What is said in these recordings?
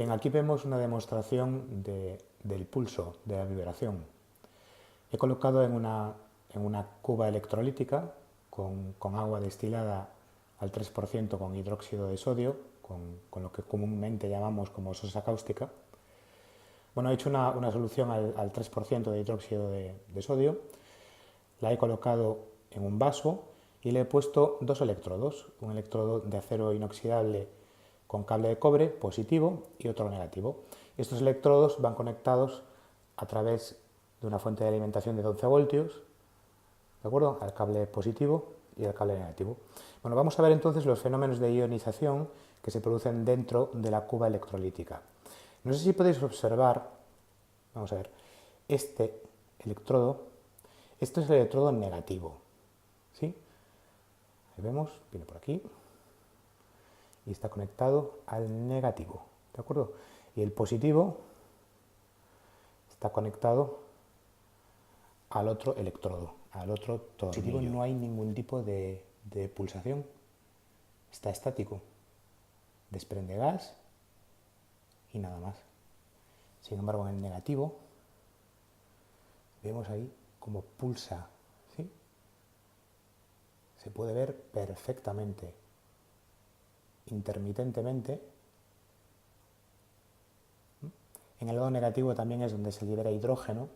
Bien, aquí vemos una demostración del pulso, de la vibración. He colocado en una cuba electrolítica con agua destilada al 3% con hidróxido de sodio, con lo que comúnmente llamamos como sosa cáustica. Bueno, he hecho una solución al 3% de hidróxido de sodio, la he colocado en un vaso y le he puesto dos electrodos, un electrodo de acero inoxidable con cable de cobre positivo y otro negativo. Estos electrodos van conectados a través de una fuente de alimentación de 12 voltios, ¿de acuerdo?, al cable positivo y al cable negativo. Bueno, vamos a ver entonces los fenómenos de ionización que se producen dentro de la cuba electrolítica. No sé si podéis observar, vamos a ver, este electrodo, este es el electrodo negativo, ¿sí? Ahí vemos, viene por aquí y está conectado al negativo, ¿de acuerdo? Y el positivo está conectado al otro electrodo, al otro tornillo. En el positivo no hay ningún tipo de pulsación, está estático, desprende gas y nada más. Sin embargo, en el negativo vemos ahí como pulsa, ¿sí? Se puede ver perfectamente, intermitentemente. En el lado negativo también es donde se libera hidrógeno.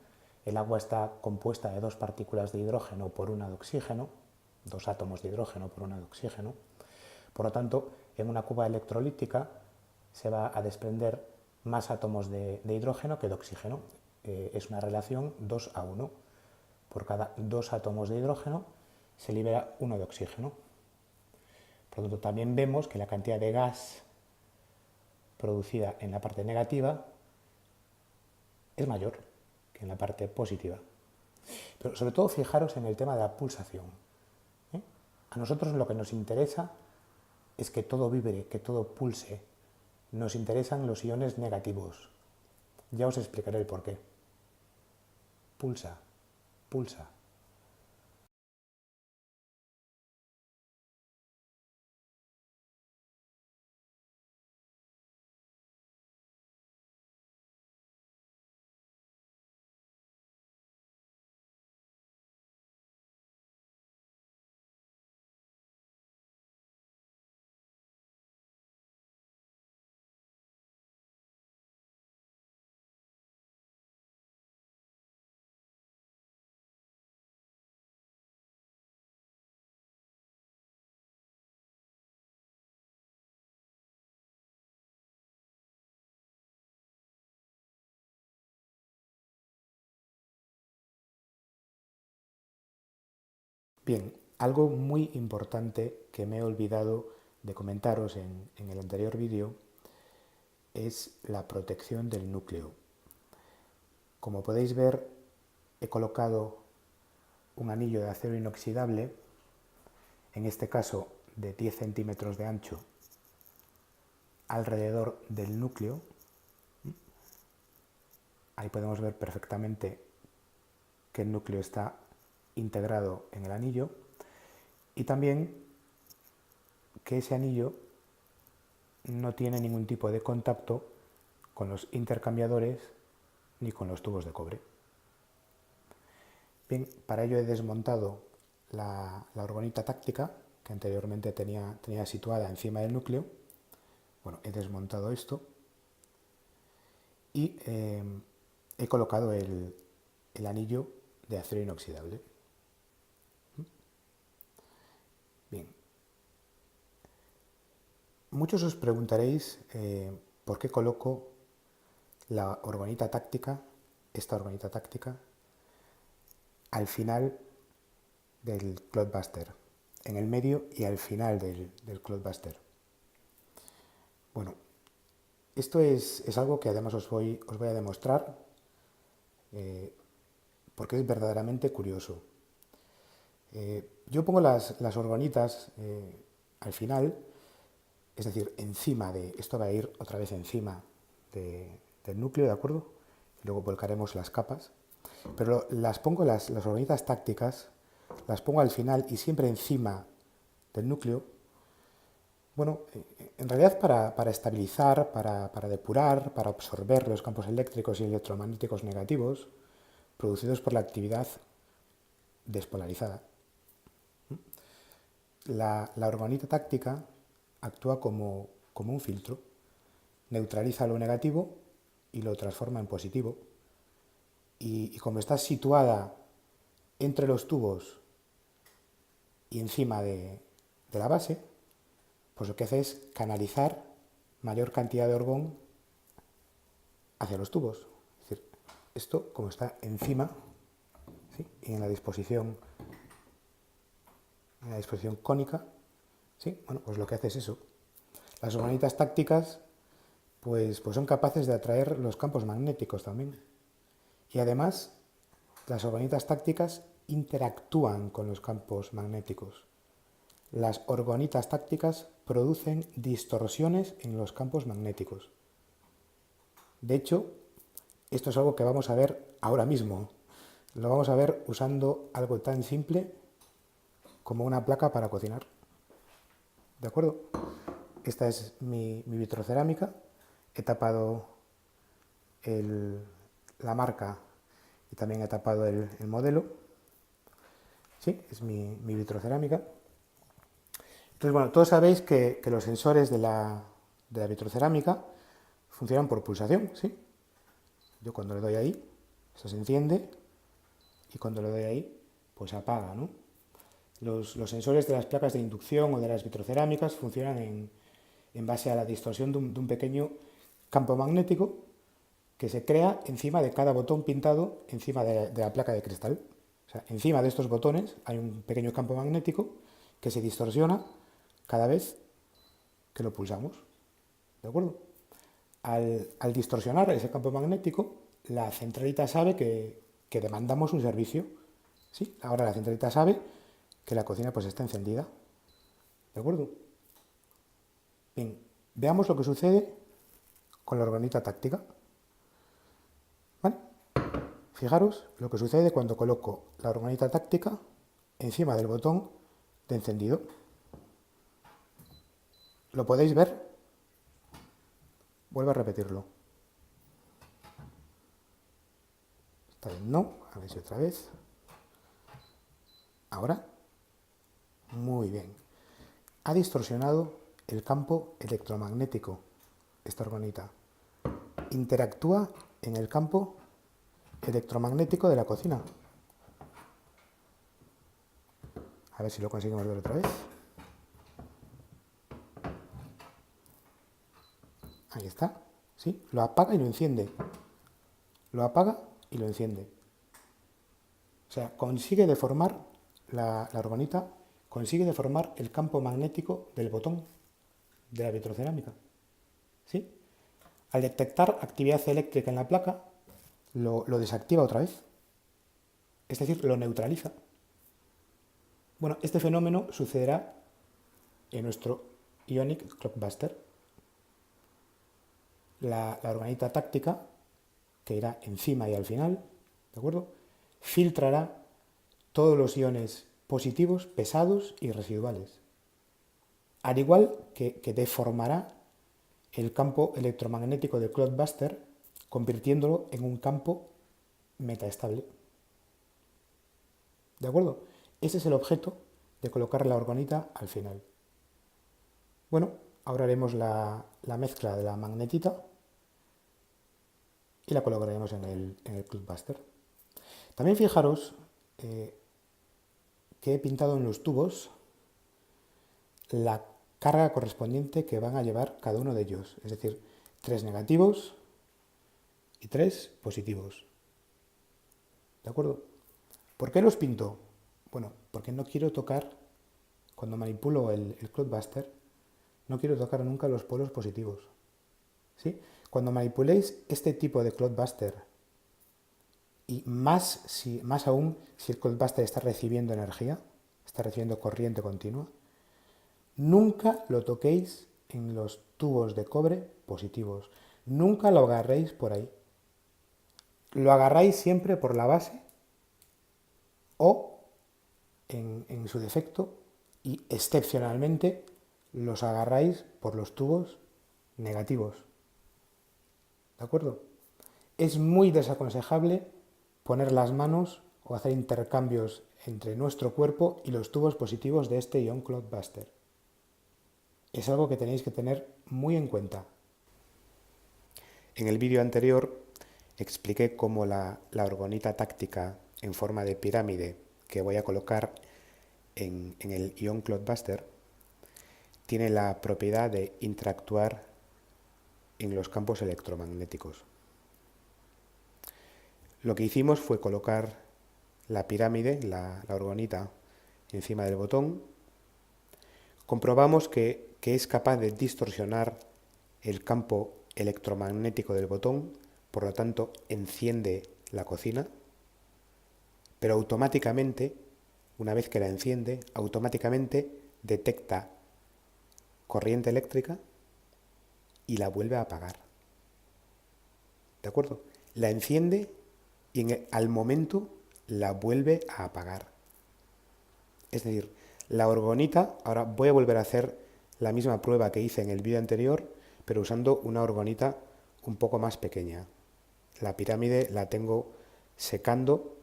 El agua está compuesta de dos partículas de hidrógeno por una de oxígeno, dos átomos de hidrógeno por una de oxígeno. Por lo tanto, en una cuba electrolítica se va a desprender más átomos de hidrógeno que de oxígeno. Es una relación 2:1. Por cada dos átomos de hidrógeno se libera uno de oxígeno. Por lo tanto, también vemos que la cantidad de gas producida en la parte negativa es mayor que en la parte positiva. Pero sobre todo fijaros en el tema de la pulsación. A nosotros lo que nos interesa es que todo vibre, que todo pulse. Nos interesan los iones negativos. Ya os explicaré el porqué. Pulsa, pulsa. Bien, algo muy importante que me he olvidado de comentaros en el anterior vídeo es la protección del núcleo. Como podéis ver, he colocado un anillo de acero inoxidable, en este caso de 10 centímetros de ancho, alrededor del núcleo. Ahí podemos ver perfectamente que el núcleo está integrado en el anillo y también que ese anillo no tiene ningún tipo de contacto con los intercambiadores ni con los tubos de cobre. Bien, para ello he desmontado la orgonita táctica que anteriormente tenía situada encima del núcleo. Bueno, he desmontado esto y he colocado el anillo de acero inoxidable. Bien. Muchos os preguntaréis por qué coloco la orgonita táctica, esta orgonita táctica, al final del Cloudbuster, en el medio y al final del Cloudbuster. Bueno, esto es algo que además os voy a demostrar porque es verdaderamente curioso. Yo pongo las orgonitas al final, es decir, encima de, esto va a ir otra vez encima del núcleo, ¿de acuerdo? Luego volcaremos las capas, pero las pongo, las orgonitas tácticas, las pongo al final y siempre encima del núcleo, Bueno, en realidad para estabilizar, para depurar, para absorber los campos eléctricos y electromagnéticos negativos producidos por la actividad despolarizada. La orgonita táctica actúa como un filtro, neutraliza lo negativo y lo transforma en positivo. Y como está situada entre los tubos y encima de la base, pues lo que hace es canalizar mayor cantidad de orgón hacia los tubos. Es decir, esto como está encima, ¿sí? Y en la disposición cónica, ¿sí? Bueno, pues lo que hace es eso. Las orgonitas tácticas pues son capaces de atraer los campos magnéticos también. Y además, las orgonitas tácticas interactúan con los campos magnéticos. Las orgonitas tácticas producen distorsiones en los campos magnéticos. De hecho, esto es algo que vamos a ver ahora mismo. Lo vamos a ver usando algo tan simple como una placa para cocinar. ¿De acuerdo? Esta es mi vitrocerámica. He tapado la marca y también he tapado el modelo. Sí, es mi vitrocerámica. Entonces, bueno, todos sabéis que los sensores de la vitrocerámica funcionan por pulsación, ¿sí? Yo cuando le doy ahí, eso se enciende, y cuando le doy ahí, pues apaga, ¿no? Los sensores de las placas de inducción o de las vitrocerámicas funcionan en base a la distorsión de un pequeño campo magnético que se crea encima de cada botón pintado encima de la placa de cristal. O sea, encima de estos botones hay un pequeño campo magnético que se distorsiona cada vez que lo pulsamos. ¿De acuerdo? Al distorsionar ese campo magnético, la centralita sabe que demandamos un servicio. ¿Sí? Ahora la centralita sabe que la cocina pues está encendida. ¿De acuerdo? Bien, veamos lo que sucede con la orgonita táctica. ¿Vale? Fijaros lo que sucede cuando coloco la orgonita táctica encima del botón de encendido. ¿Lo podéis ver? Vuelvo a repetirlo. Está bien, no. A ver si otra vez. Ahora. Muy bien. Ha distorsionado el campo electromagnético, esta orgonita. Interactúa en el campo electromagnético de la cocina. A ver si lo conseguimos ver otra vez. Ahí está. ¿Sí? Lo apaga y lo enciende. Lo apaga y lo enciende. O sea, consigue deformar la orgonita, consigue deformar el campo magnético del botón de la vitrocerámica. ¿Sí? Al detectar actividad eléctrica en la placa, lo desactiva otra vez. Es decir, lo neutraliza. Bueno, este fenómeno sucederá en nuestro Ionic Clockbuster. La orgonita táctica, que irá encima y al final, ¿de acuerdo? Filtrará todos los iones positivos, pesados y residuales. Al igual que deformará el campo electromagnético del Clockbuster, convirtiéndolo en un campo metaestable. ¿De acuerdo? Ese es el objeto de colocar la orgonita al final. Bueno, ahora haremos la mezcla de la magnetita y la colocaremos en el Clockbuster. También fijaros que he pintado en los tubos la carga correspondiente que van a llevar cada uno de ellos, es decir, 3 negativos y 3 positivos. ¿De acuerdo? ¿Por qué los pinto? Bueno, porque no quiero tocar, cuando manipulo el Clockbuster, no quiero tocar nunca los polos positivos. ¿Sí? Cuando manipuléis este tipo de Clockbuster, y más aún si el Clockbuster está recibiendo energía, está recibiendo corriente continua, nunca lo toquéis en los tubos de cobre positivos. Nunca lo agarréis por ahí. Lo agarráis siempre por la base o, en su defecto, y excepcionalmente, los agarráis por los tubos negativos. ¿De acuerdo? Es muy desaconsejable poner las manos o hacer intercambios entre nuestro cuerpo y los tubos positivos de este ion cloudbuster. Es algo que tenéis que tener muy en cuenta. En el vídeo anterior expliqué cómo la orgonita táctica en forma de pirámide que voy a colocar en el ion cloudbuster tiene la propiedad de interactuar en los campos electromagnéticos. Lo que hicimos fue colocar la pirámide, la orgonita, encima del botón. Comprobamos que es capaz de distorsionar el campo electromagnético del botón, por lo tanto enciende la cocina, pero automáticamente, una vez que la enciende, automáticamente detecta corriente eléctrica y la vuelve a apagar. ¿De acuerdo? La enciende y al momento la vuelve a apagar. Es decir, la orgonita, ahora voy a volver a hacer la misma prueba que hice en el vídeo anterior, pero usando una orgonita un poco más pequeña. La pirámide la tengo secando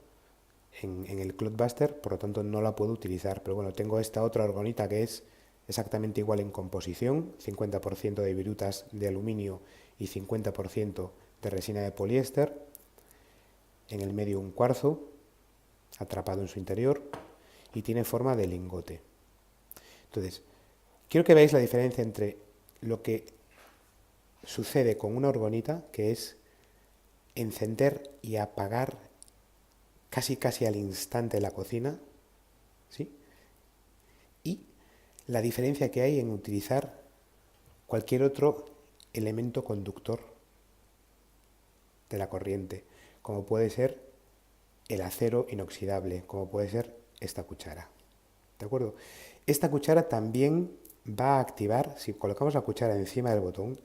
en el cloudbuster, por lo tanto no la puedo utilizar. Pero bueno, tengo esta otra orgonita que es exactamente igual en composición, 50% de virutas de aluminio y 50% de resina de poliéster. En el medio un cuarzo atrapado en su interior y tiene forma de lingote. Entonces, quiero que veáis la diferencia entre lo que sucede con una orgonita, que es encender y apagar casi al instante la cocina, ¿sí? Y la diferencia que hay en utilizar cualquier otro elemento conductor de la corriente, como puede ser el acero inoxidable, como puede ser esta cuchara. ¿De acuerdo? Esta cuchara también va a activar, si colocamos la cuchara encima del botón,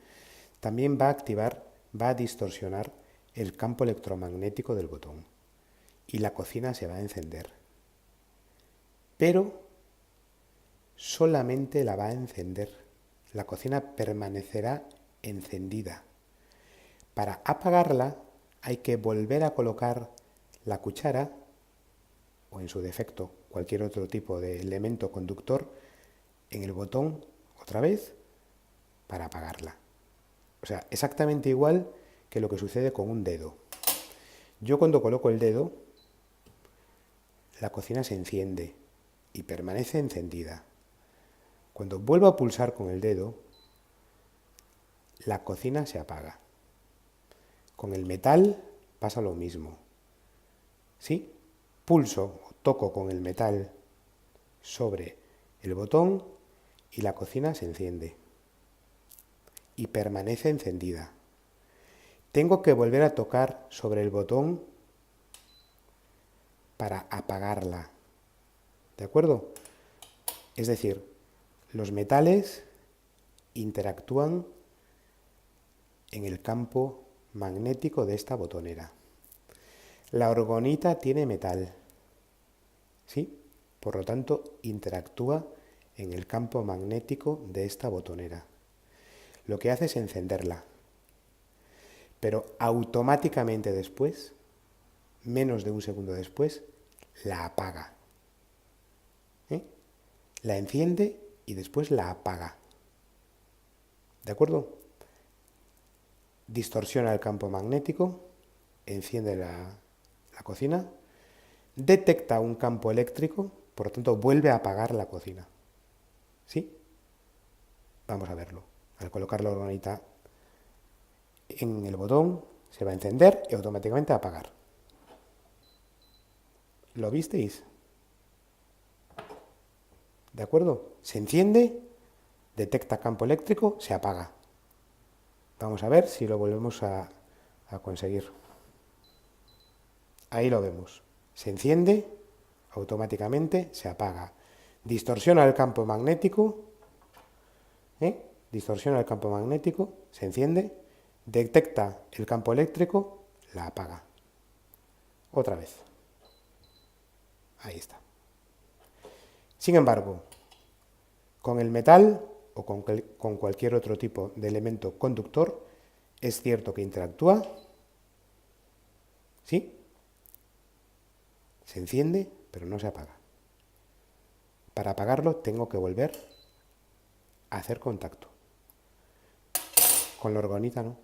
también va a activar, va a distorsionar el campo electromagnético del botón y la cocina se va a encender. Pero solamente la va a encender. La cocina permanecerá encendida. Para apagarla hay que volver a colocar la cuchara, o en su defecto cualquier otro tipo de elemento conductor, en el botón otra vez para apagarla. O sea, exactamente igual que lo que sucede con un dedo. Yo cuando coloco el dedo, la cocina se enciende y permanece encendida. Cuando vuelvo a pulsar con el dedo, la cocina se apaga. Con el metal pasa lo mismo. ¿Sí? Pulso o toco con el metal sobre el botón y la cocina se enciende y permanece encendida. Tengo que volver a tocar sobre el botón para apagarla. ¿De acuerdo? Es decir, los metales interactúan en el campo magnético de esta botonera. La orgonita tiene metal, ¿sí? Por lo tanto, interactúa en el campo magnético de esta botonera. Lo que hace es encenderla, pero automáticamente después, menos de un segundo después, la apaga. La enciende y después la apaga. ¿De acuerdo? Distorsiona el campo magnético, enciende la cocina, detecta un campo eléctrico, por lo tanto vuelve a apagar la cocina. ¿Sí? Vamos a verlo. Al colocar la orgonita en el botón, se va a encender y automáticamente a apagar. ¿Lo visteis? ¿De acuerdo? Se enciende, detecta campo eléctrico, se apaga. Vamos a ver si lo volvemos a conseguir. Ahí lo vemos. Se enciende, automáticamente se apaga. Distorsiona el campo magnético, distorsiona el campo magnético, se enciende, detecta el campo eléctrico, la apaga. Otra vez. Ahí está. Sin embargo, con el metal o con cualquier otro tipo de elemento conductor, es cierto que interactúa, ¿sí? Se enciende, pero no se apaga. Para apagarlo tengo que volver a hacer contacto. Con la orgonita no.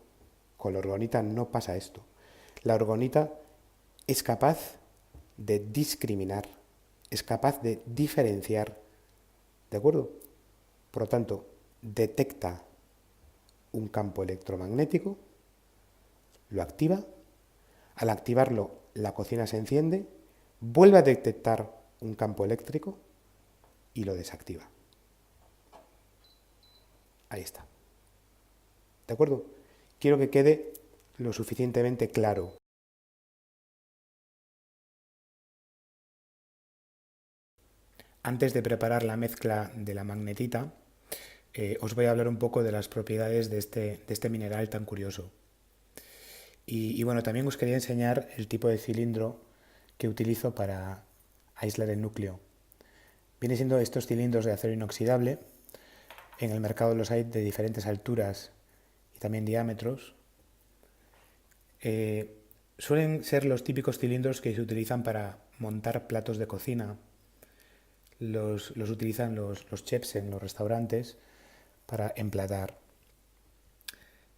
Con la orgonita no pasa esto. La orgonita es capaz de discriminar, es capaz de diferenciar, ¿de acuerdo? Por lo tanto, detecta un campo electromagnético, lo activa, al activarlo la cocina se enciende, vuelve a detectar un campo eléctrico y lo desactiva. Ahí está. ¿De acuerdo? Quiero que quede lo suficientemente claro. Antes de preparar la mezcla de la magnetita, os voy a hablar un poco de las propiedades de este mineral tan curioso. Y bueno, también os quería enseñar el tipo de cilindro que utilizo para aislar el núcleo. Viene siendo estos cilindros de acero inoxidable. En el mercado los hay de diferentes alturas y también diámetros. Suelen ser los típicos cilindros que se utilizan para montar platos de cocina. Los utilizan los chefs en los restaurantes para emplatar.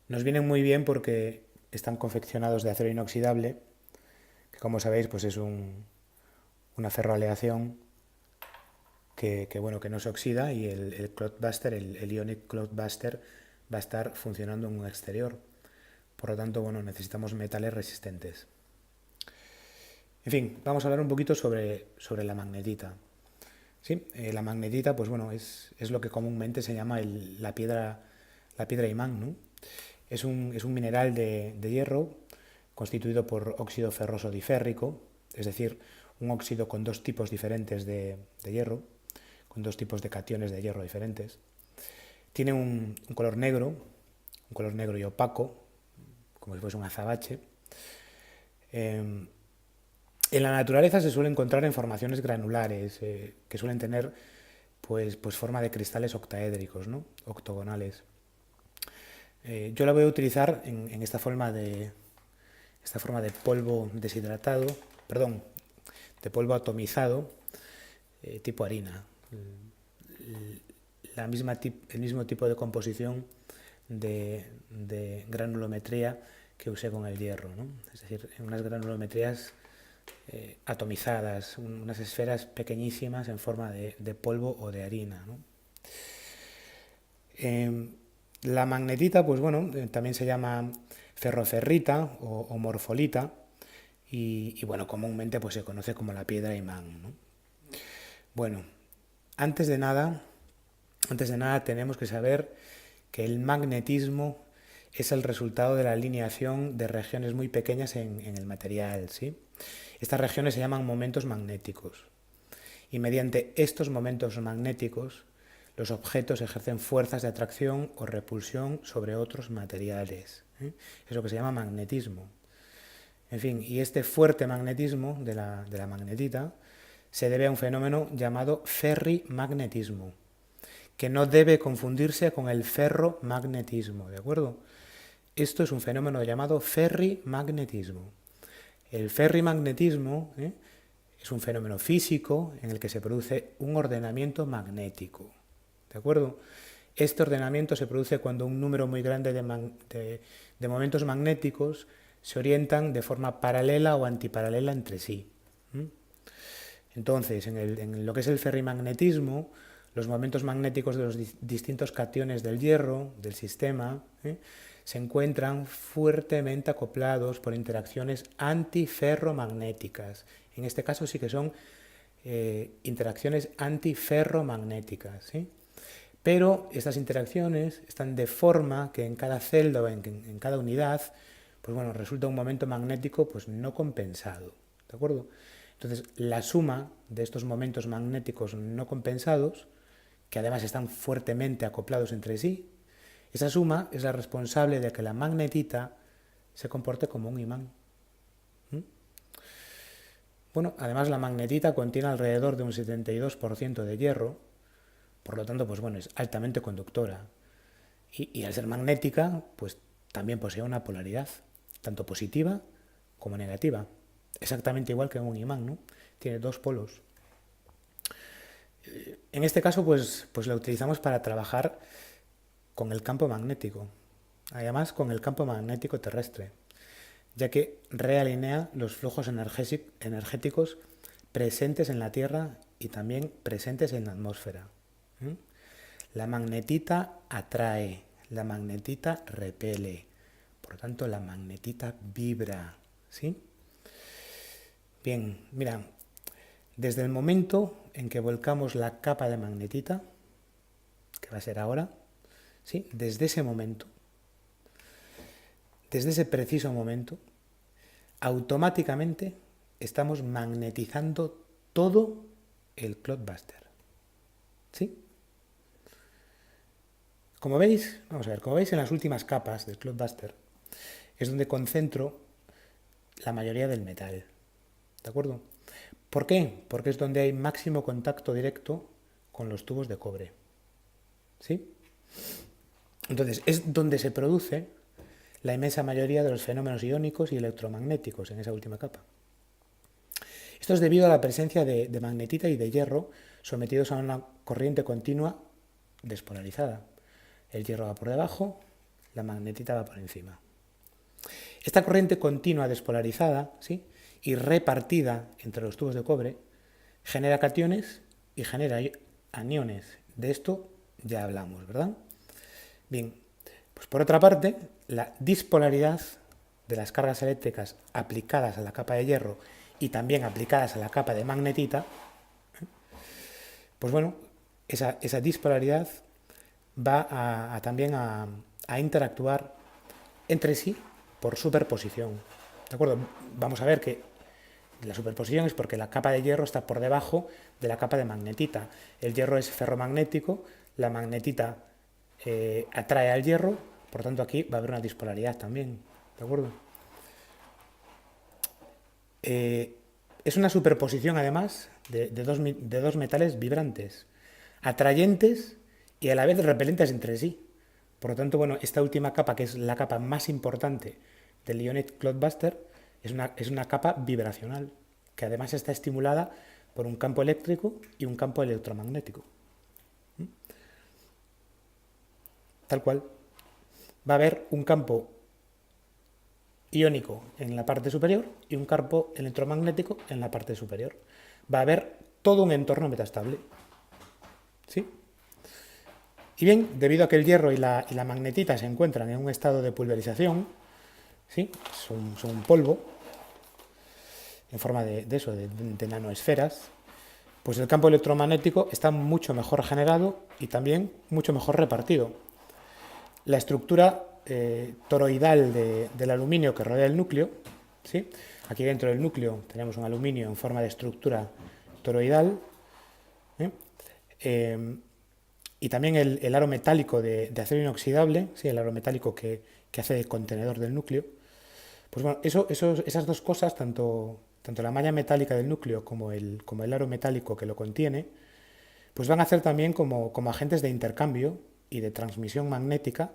Nos vienen muy bien porque están confeccionados de acero inoxidable, que como sabéis pues es una ferroaleación que no se oxida, y el Cloudbuster, el Ionic Cloudbuster, va a estar funcionando en un exterior. Por lo tanto, bueno, necesitamos metales resistentes. En fin, vamos a hablar un poquito sobre la magnetita. Sí, la magnetita, pues bueno, es lo que comúnmente se llama la piedra imán, ¿no? Es un mineral de hierro constituido por óxido ferroso diférrico, es decir, un óxido con dos tipos diferentes de hierro, con dos tipos de cationes de hierro diferentes. Tiene un color negro y opaco, como si fuese un azabache. En la naturaleza se suele encontrar en formaciones granulares, que suelen tener pues forma de cristales octaédricos, ¿no? Octogonales. Yo la voy a utilizar en esta forma de polvo deshidratado, perdón, de polvo atomizado, tipo harina. El mismo tipo de composición de granulometría que usé con el hierro, ¿no? Es decir, en unas granulometrías atomizadas, unas esferas pequeñísimas en forma de polvo o de harina, ¿no? La magnetita, pues bueno, también se llama ferroferrita o morfolita, y bueno, comúnmente pues se conoce como la piedra imán, ¿no? Bueno, antes de nada tenemos que saber que el magnetismo es el resultado de la alineación de regiones muy pequeñas en el material, ¿sí? Estas regiones se llaman momentos magnéticos, y mediante estos momentos magnéticos los objetos ejercen fuerzas de atracción o repulsión sobre otros materiales, ¿eh? Es lo que se llama magnetismo. En fin, y este fuerte magnetismo de la magnetita se debe a un fenómeno llamado ferrimagnetismo, que no debe confundirse con el ferromagnetismo, ¿de acuerdo? Esto es un fenómeno llamado ferrimagnetismo. El ferrimagnetismo es un fenómeno físico en el que se produce un ordenamiento magnético, ¿de acuerdo? Este ordenamiento se produce cuando un número muy grande de momentos magnéticos se orientan de forma paralela o antiparalela entre sí. Entonces, en lo que es el ferrimagnetismo, los momentos magnéticos de los distintos cationes del hierro, del sistema, se encuentran fuertemente acoplados por interacciones antiferromagnéticas. En este caso sí que son interacciones antiferromagnéticas, ¿sí? Pero estas interacciones están de forma que en cada celda o en cada unidad, pues bueno, resulta un momento magnético pues no compensado, ¿de acuerdo? Entonces, la suma de estos momentos magnéticos no compensados, que además están fuertemente acoplados entre sí, esa suma es la responsable de que la magnetita se comporte como un imán. Bueno, además la magnetita contiene alrededor de un 72% de hierro, Por lo tanto, pues bueno, es altamente conductora. Y al ser magnética, pues también posee una polaridad, tanto positiva como negativa. Exactamente igual que un imán, ¿no? Tiene dos polos. En este caso, pues la utilizamos para trabajar con el campo magnético, además con el campo magnético terrestre, ya que realinea los flujos energéticos presentes en la Tierra y también presentes en la atmósfera. La magnetita atrae, la magnetita repele, por lo tanto la magnetita vibra, ¿sí? Bien, mira, desde el momento en que volcamos la capa de magnetita, que va a ser ahora, ¿sí? Desde ese momento, desde ese preciso momento, automáticamente estamos magnetizando todo el Cloudbuster, ¿sí? Como veis, vamos a ver, como veis en las últimas capas del Cloudbuster es donde concentro la mayoría del metal, ¿de acuerdo? ¿Por qué? Porque es donde hay máximo contacto directo con los tubos de cobre, ¿sí? Entonces, es donde se produce la inmensa mayoría de los fenómenos iónicos y electromagnéticos en esa última capa. Esto es debido a la presencia de magnetita y de hierro sometidos a una corriente continua despolarizada. El hierro va por debajo, la magnetita va por encima. Esta corriente continua despolarizada, ¿sí?, y repartida entre los tubos de cobre genera cationes y genera aniones. De esto ya hablamos, ¿verdad? Bien, pues por otra parte, la dispolaridad de las cargas eléctricas aplicadas a la capa de hierro y también aplicadas a la capa de magnetita, pues bueno, esa dispolaridad va también a interactuar entre sí por superposición. ¿De acuerdo? Vamos a ver que la superposición es porque la capa de hierro está por debajo de la capa de magnetita. El hierro es ferromagnético, la magnetita atrae al hierro, por tanto aquí va a haber una dispolaridad también. ¿De acuerdo? Es una superposición además de dos metales vibrantes, atrayentes y a la vez repelentes entre sí. Por lo tanto, bueno, esta última capa, que es la capa más importante del Ionic Cloudbuster, es una capa vibracional, que además está estimulada por un campo eléctrico y un campo electromagnético. Tal cual. Va a haber un campo iónico en la parte superior y un campo electromagnético en la parte superior. Va a haber todo un entorno metastable. ¿Sí? Y bien, debido a que el hierro y la magnetita se encuentran en un estado de pulverización, ¿sí?, son un polvo en forma de nanoesferas, pues el campo electromagnético está mucho mejor generado y también mucho mejor repartido. La estructura toroidal del aluminio que rodea el núcleo, ¿sí? Aquí dentro del núcleo tenemos un aluminio en forma de estructura toroidal, y también el aro metálico de acero inoxidable, ¿sí?, el aro metálico que hace de contenedor del núcleo. Pues bueno, esas dos cosas, tanto la malla metálica del núcleo como el aro metálico que lo contiene, pues van a hacer también como agentes de intercambio y de transmisión magnética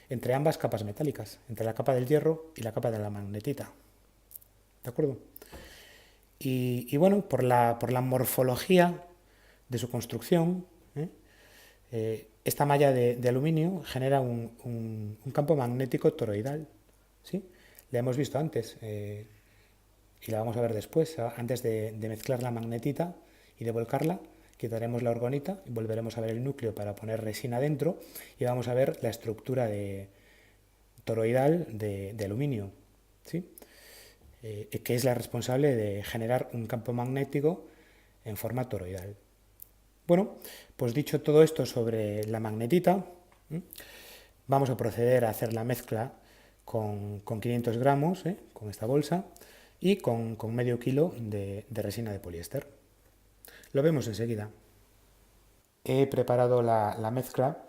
entre ambas capas metálicas, entre la capa del hierro y la capa de la magnetita. ¿De acuerdo? Y bueno, por la morfología de su construcción, esta malla de aluminio genera un campo magnético toroidal, ¿sí? La hemos visto antes y la vamos a ver después. Antes de mezclar la magnetita y de volcarla, quitaremos la orgonita y volveremos a ver el núcleo para poner resina dentro y vamos a ver la estructura toroidal de aluminio, ¿sí?, que es la responsable de generar un campo magnético en forma toroidal. Bueno, pues dicho todo esto sobre la magnetita, vamos a proceder a hacer la mezcla con 500 gramos, con esta bolsa, y con medio kilo de resina de poliéster. Lo vemos enseguida. He preparado la mezcla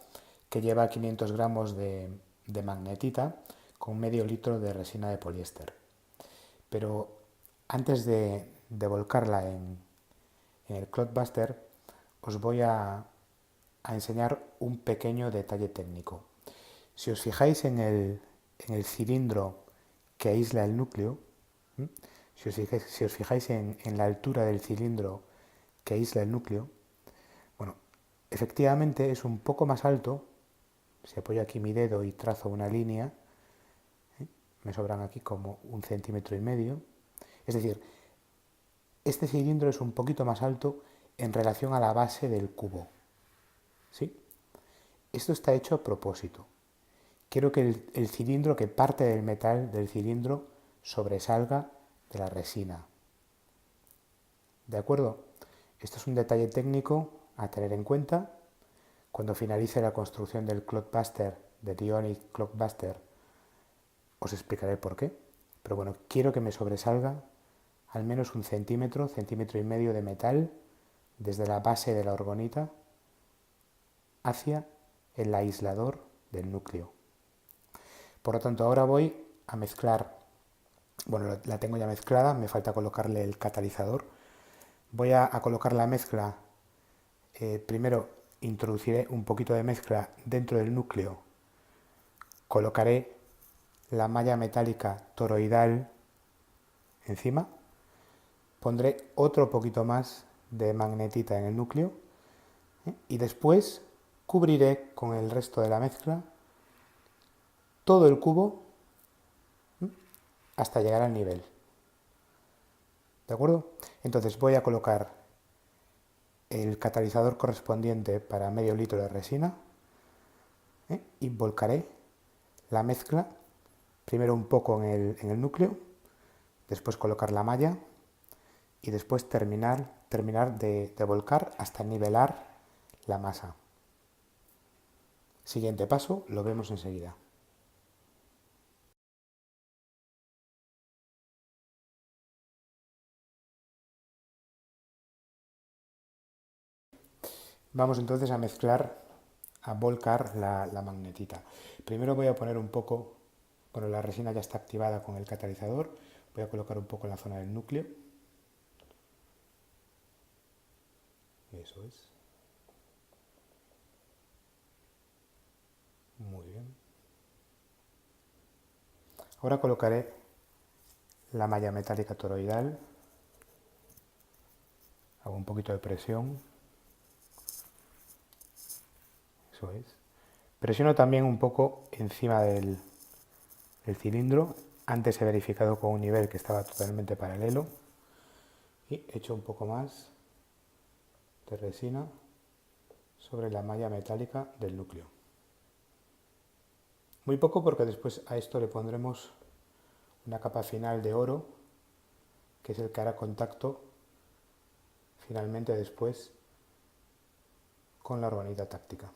que lleva 500 gramos de magnetita con medio litro de resina de poliéster. Pero antes de volcarla en el Cloudbuster, os voy a a enseñar un pequeño detalle técnico. Si os fijáis en el cilindro que aísla el núcleo, ¿m? Si os fijáis en la altura del cilindro que aísla el núcleo, bueno, efectivamente es un poco más alto. Si apoyo aquí mi dedo y trazo una línea, me sobran aquí como 1,5 cm. Es decir, este cilindro es un poquito más alto en relación a la base del cubo. ¿Sí? Esto está hecho a propósito. Quiero que el cilindro, que parte del metal del cilindro, sobresalga de la resina. ¿De acuerdo? Esto es un detalle técnico a tener en cuenta. Cuando finalice la construcción del Clockbuster, del Ionic Clockbuster, os explicaré por qué. Pero bueno, quiero que me sobresalga al menos 1 cm, 1,5 cm de metal desde la base de la orgonita hacia el aislador del núcleo. Por lo tanto, ahora voy a mezclar, bueno, la tengo ya mezclada, me falta colocarle el catalizador. Voy a colocar la mezcla, primero introduciré un poquito de mezcla dentro del núcleo, colocaré la malla metálica toroidal encima, pondré otro poquito más de magnetita en el núcleo, y después cubriré con el resto de la mezcla todo el cubo hasta llegar al nivel. ¿De acuerdo? Entonces voy a colocar el catalizador correspondiente para medio litro de resina, y volcaré la mezcla, primero un poco en el núcleo, después colocar la malla y después terminar de volcar hasta nivelar la masa. Siguiente paso, lo vemos enseguida. Vamos entonces a mezclar, a volcar la magnetita. Primero voy a poner un poco, bueno, la resina ya está activada con el catalizador, voy a colocar un poco en la zona del núcleo. Eso es. Muy bien. Ahora colocaré la malla metálica toroidal, hago un poquito de presión. Eso es. Presiono también un poco encima del cilindro. Antes he verificado con un nivel que estaba totalmente paralelo. Y echo un poco más de resina sobre la malla metálica del núcleo. Muy poco, porque después a esto le pondremos una capa final de oro, que es el que hará contacto finalmente después con la orgonita táctica.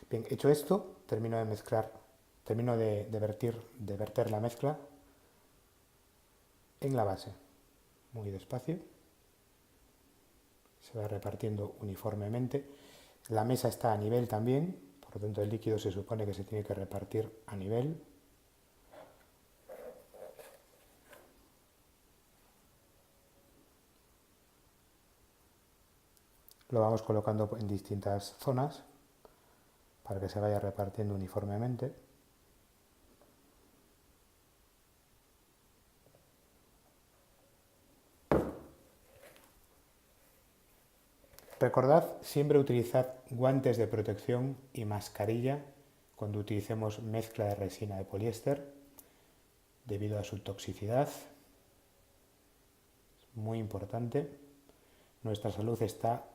Bien, hecho esto, termino de mezclar, termino de verter la mezcla en la base, muy despacio, se va repartiendo uniformemente. La mesa está a nivel también, por lo tanto el líquido se supone que se tiene que repartir a nivel. Lo vamos colocando en distintas zonas para que se vaya repartiendo uniformemente. Recordad siempre utilizar guantes de protección y mascarilla cuando utilicemos mezcla de resina de poliéster, debido a su toxicidad. Es muy importante. Nuestra salud está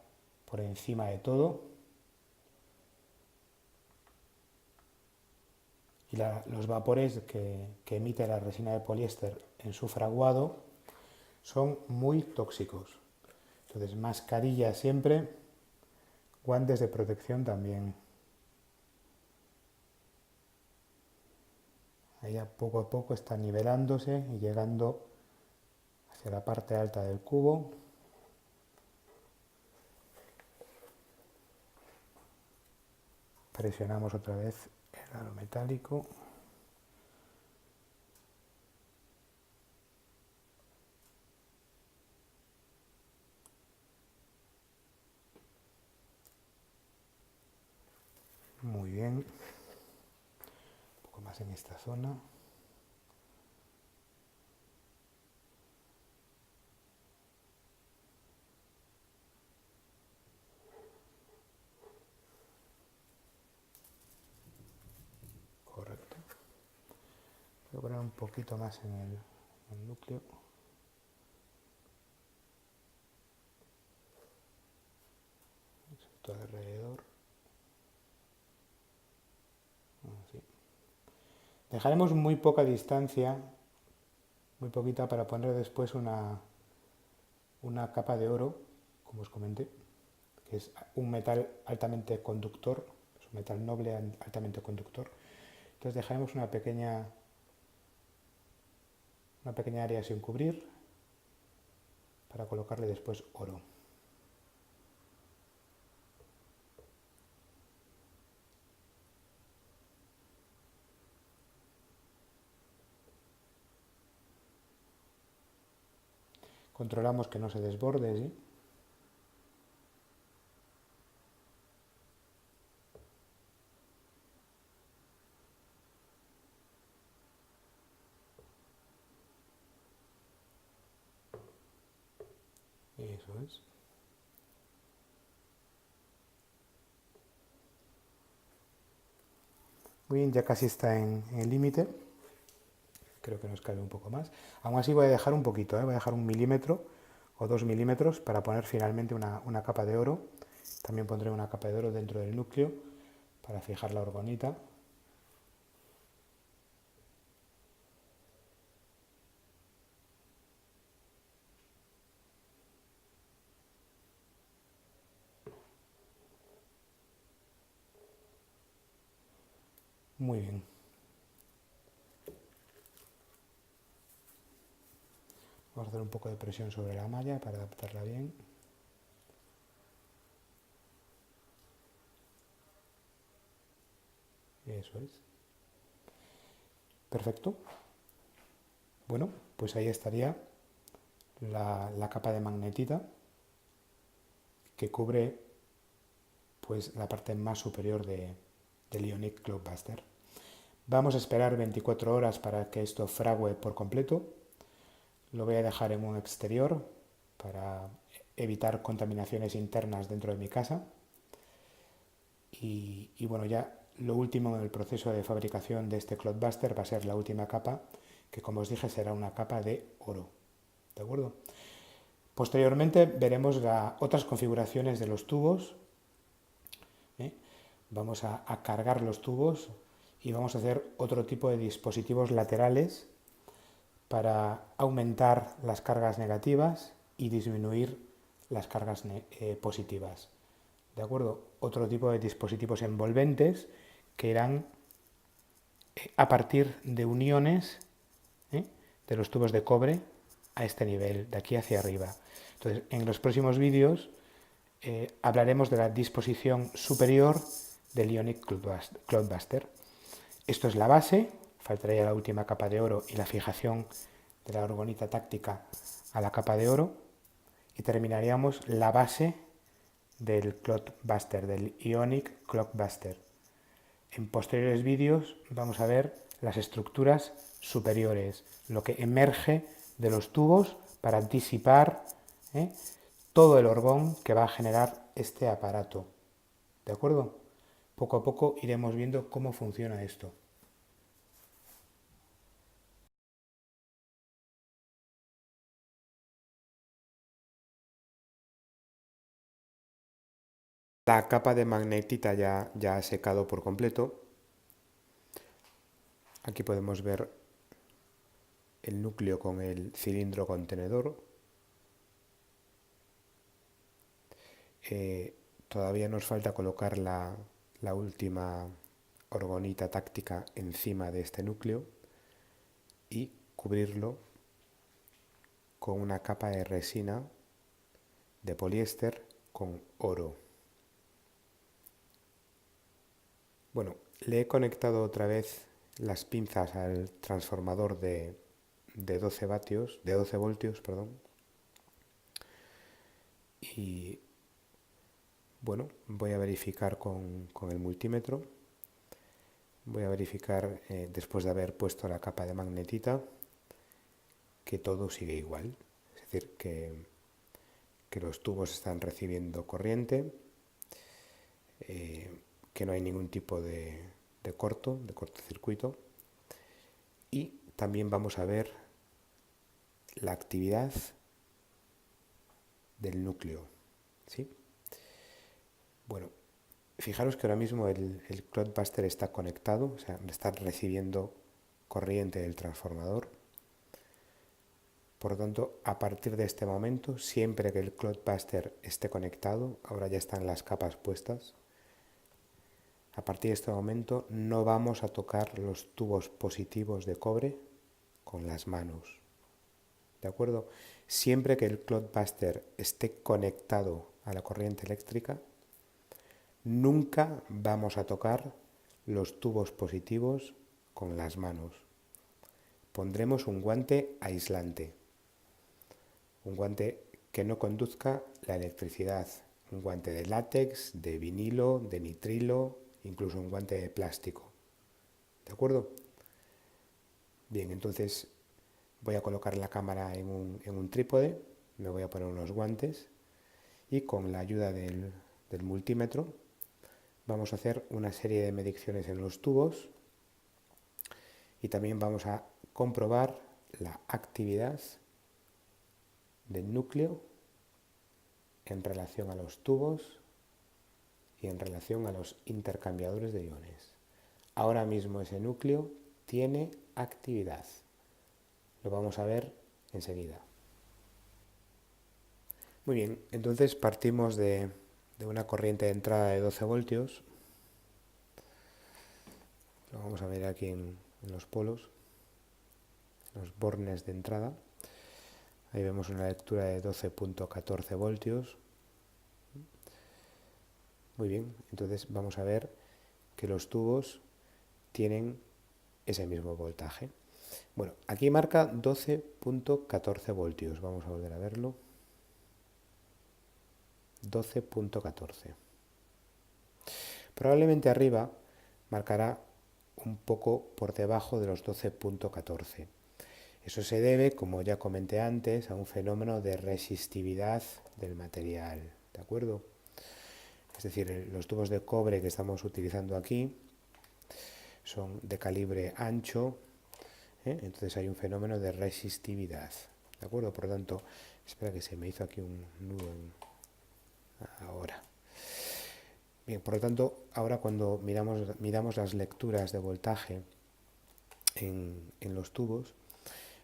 por encima de todo. Y los vapores que emite la resina de poliéster en su fraguado son muy tóxicos. Entonces, mascarilla siempre, guantes de protección también. Ahí poco a poco está nivelándose y llegando hacia la parte alta del cubo. Presionamos otra vez el aro metálico. Muy bien. Un poco más en esta zona. Correcto. Voy a poner un poquito más en el núcleo. Todo alrededor. Así. Dejaremos muy poca distancia, muy poquita, para poner después una capa de oro, como os comenté, que es un metal altamente conductor, es un metal noble altamente conductor. Entonces dejaremos una pequeña área sin cubrir para colocarle después oro. Controlamos que no se desborde, ¿sí? Eso es. Muy bien, ya casi está en el límite. Creo que nos cabe un poco más. Aún así voy a dejar un poquito, voy a dejar 1 milímetro o 2 milímetros para poner finalmente una capa de oro. También pondré una capa de oro dentro del núcleo para fijar la orgonita. Muy bien. Vamos a hacer un poco de presión sobre la malla para adaptarla bien. Eso es. Perfecto. Bueno, pues ahí estaría la capa de magnetita que cubre pues la parte más superior del Ionic Cloudbuster. Vamos a esperar 24 horas para que esto frague por completo. Lo voy a dejar en un exterior para evitar contaminaciones internas dentro de mi casa. Y bueno, ya lo último en el proceso de fabricación de este Cloudbuster va a ser la última capa, que como os dije será una capa de oro. ¿De acuerdo? Posteriormente veremos otras configuraciones de los tubos. Vamos a cargar los tubos y vamos a hacer otro tipo de dispositivos laterales para aumentar las cargas negativas y disminuir las cargas positivas. ¿De acuerdo? Otro tipo de dispositivos envolventes que irán a partir de uniones de los tubos de cobre a este nivel, de aquí hacia arriba. Entonces, en los próximos vídeos hablaremos de la disposición superior del Ionic Cloudbuster. Esto es la base, faltaría la última capa de oro y la fijación de la orgonita táctica a la capa de oro, y terminaríamos la base del Cloudbuster, del Ionic Cloudbuster. En posteriores vídeos vamos a ver las estructuras superiores, lo que emerge de los tubos para disipar todo el orgón que va a generar este aparato. ¿De acuerdo? Poco a poco iremos viendo cómo funciona esto. La capa de magnetita ya ha secado por completo. Aquí podemos ver el núcleo con el cilindro contenedor. Todavía nos falta colocar la última orgonita táctica encima de este núcleo y cubrirlo con una capa de resina de poliéster con oro. Bueno, le he conectado otra vez las pinzas al transformador de 12 vatios, de 12 voltios, perdón. Y bueno, voy a verificar con el multímetro Voy a verificar, después de haber puesto la capa de magnetita, que todo sigue igual. Es decir, que los tubos están recibiendo corriente, que no hay ningún tipo de cortocircuito. Y también vamos a ver la actividad del núcleo, ¿sí? Bueno, fijaros que ahora mismo el Cloudbuster está conectado, o sea, está recibiendo corriente del transformador. Por lo tanto, a partir de este momento, siempre que el Cloudbuster esté conectado, ahora ya están las capas puestas, a partir de este momento no vamos a tocar los tubos positivos de cobre con las manos. ¿De acuerdo? Siempre que el Cloudbuster esté conectado a la corriente eléctrica, nunca vamos a tocar los tubos positivos con las manos. Pondremos un guante aislante, un guante que no conduzca la electricidad, un guante de látex, de vinilo, de nitrilo, incluso un guante de plástico. ¿De acuerdo? Bien, entonces voy a colocar la cámara en un trípode, me voy a poner unos guantes y con la ayuda del multímetro vamos a hacer una serie de mediciones en los tubos y también vamos a comprobar la actividad del núcleo en relación a los tubos y en relación a los intercambiadores de iones. Ahora mismo ese núcleo tiene actividad. Lo vamos a ver enseguida. Muy bien, entonces partimos de una corriente de entrada de 12 voltios. Lo vamos a ver aquí en los polos, los bornes de entrada. Ahí vemos una lectura de 12.14 voltios. Muy bien, entonces vamos a ver que los tubos tienen ese mismo voltaje. Bueno, aquí marca 12.14 voltios. Vamos a volver a verlo. 12.14. Probablemente arriba marcará un poco por debajo de los 12.14. Eso se debe, como ya comenté antes, a un fenómeno de resistividad del material, ¿de acuerdo? Es decir, los tubos de cobre que estamos utilizando aquí son de calibre ancho, entonces hay un fenómeno de resistividad, ¿de acuerdo? Por lo tanto, espera que se me hizo aquí un nudo ahora. Bien, por lo tanto, ahora cuando miramos las lecturas de voltaje en los tubos,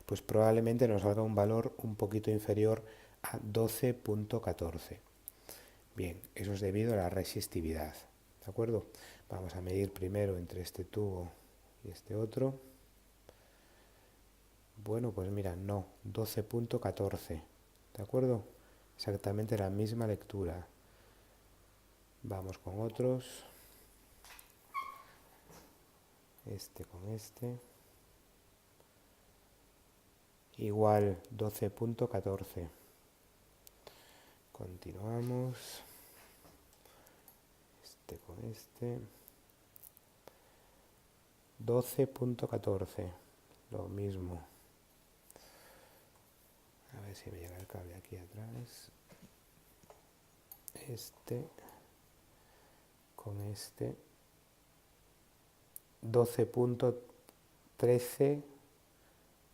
pues probablemente nos salga un valor un poquito inferior a 12.14. Bien, eso es debido a la resistividad, ¿de acuerdo? Vamos a medir primero entre este tubo y este otro. Bueno, pues mira, no, 12.14, ¿de acuerdo? Exactamente la misma lectura. Vamos con otros. Este con este. Igual 12.14. Continuamos. Este con este. 12.14. Lo mismo. A ver si me llega el cable aquí atrás. Este con este. 12.13.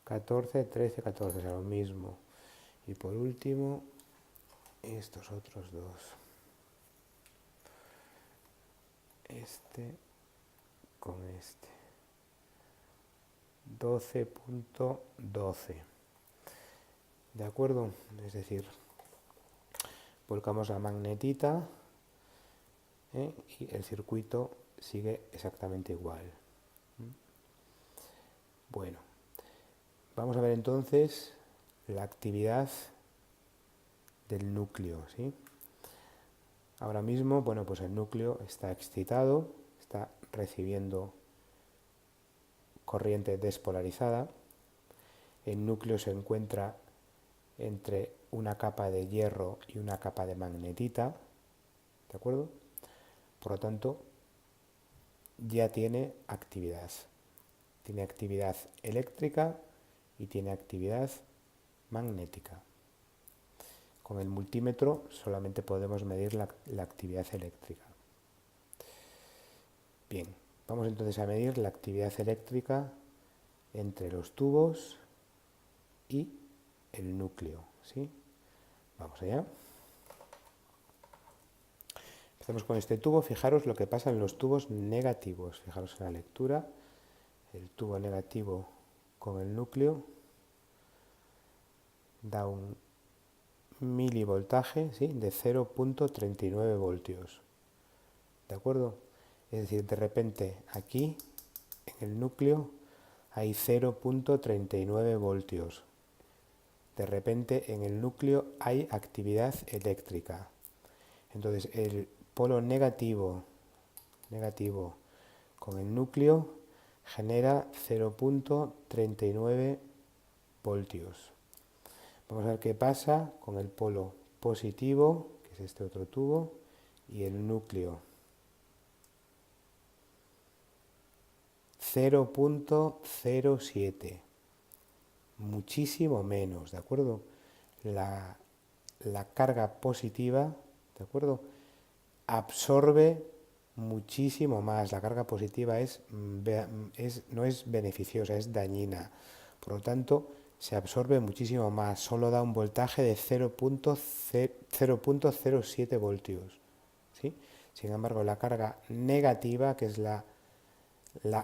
14, 13, 14, o sea, lo mismo. Y por último, estos otros dos. Este con este. 12.12. ¿De acuerdo? Es decir, volcamos la magnetita y el circuito sigue exactamente igual. Bueno, vamos a ver entonces la actividad del núcleo, ¿sí? Ahora mismo, bueno, pues el núcleo está excitado, está recibiendo corriente despolarizada. El núcleo se encuentra entre una capa de hierro y una capa de magnetita, ¿de acuerdo? Por lo tanto, ya tiene actividad. Tiene actividad eléctrica y tiene actividad magnética. Con el multímetro solamente podemos medir la actividad eléctrica. Bien, vamos entonces a medir la actividad eléctrica entre los tubos y el núcleo, ¿sí? Vamos allá. Empezamos con este tubo. Fijaros lo que pasa en los tubos negativos. Fijaros en la lectura. El tubo negativo con el núcleo da un milivoltaje, ¿sí?, de 0.39 voltios. ¿De acuerdo? Es decir, de repente aquí en el núcleo hay 0.39 voltios. De repente en el núcleo hay actividad eléctrica. Entonces el polo negativo con el núcleo genera 0.39 voltios. Vamos a ver qué pasa con el polo positivo, que es este otro tubo, y el núcleo. 0.07. Muchísimo menos, ¿de acuerdo? La carga positiva, ¿de acuerdo?, absorbe muchísimo más. La carga positiva no es beneficiosa, es dañina. Por lo tanto, se absorbe muchísimo más. Solo da un voltaje de 0.07 voltios, ¿sí? Sin embargo, la carga negativa, que es la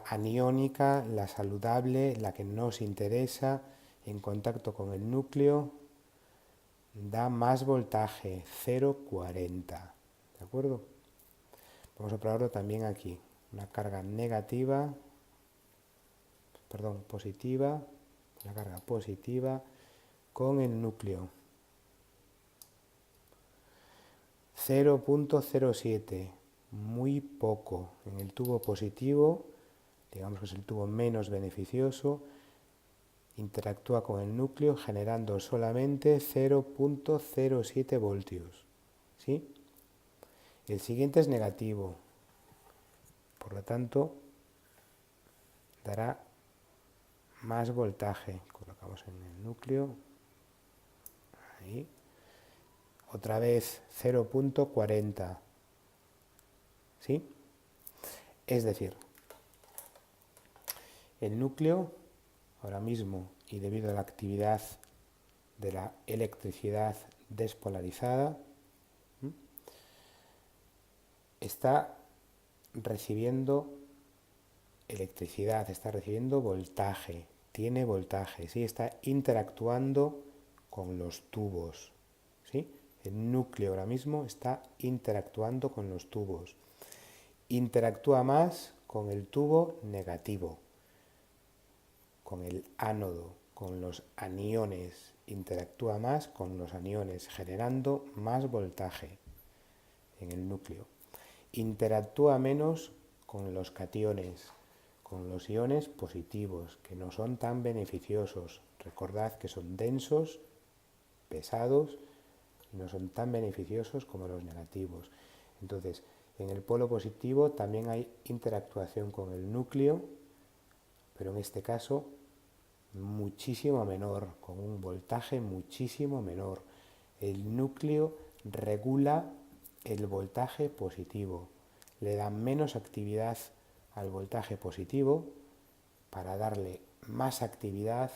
aniónica, la saludable, la que nos interesa, en contacto con el núcleo, da más voltaje, 0.40. ¿De acuerdo? Vamos a probarlo también aquí. Una carga positiva, una carga positiva con el núcleo. 0.07, muy poco. En el tubo positivo, digamos que es el tubo menos beneficioso, interactúa con el núcleo generando solamente 0.07 voltios. ¿Sí? El siguiente es negativo, por lo tanto dará más voltaje. Colocamos en el núcleo, ahí, otra vez 0.40, ¿sí? Es decir, el núcleo ahora mismo, y debido a la actividad de la electricidad despolarizada, está recibiendo electricidad, está recibiendo voltaje, tiene voltaje, ¿sí? Está interactuando con los tubos, ¿sí? El núcleo ahora mismo está interactuando con los tubos. Interactúa más con el tubo negativo, con el ánodo, con los aniones. Interactúa más con los aniones, generando más voltaje en el núcleo. Interactúa menos con los cationes, con los iones positivos, que no son tan beneficiosos. Recordad que son densos, pesados, y no son tan beneficiosos como los negativos. Entonces, en el polo positivo también hay interactuación con el núcleo, pero en este caso muchísimo menor, con un voltaje muchísimo menor. El núcleo regula el voltaje positivo, le da menos actividad al voltaje positivo para darle más actividad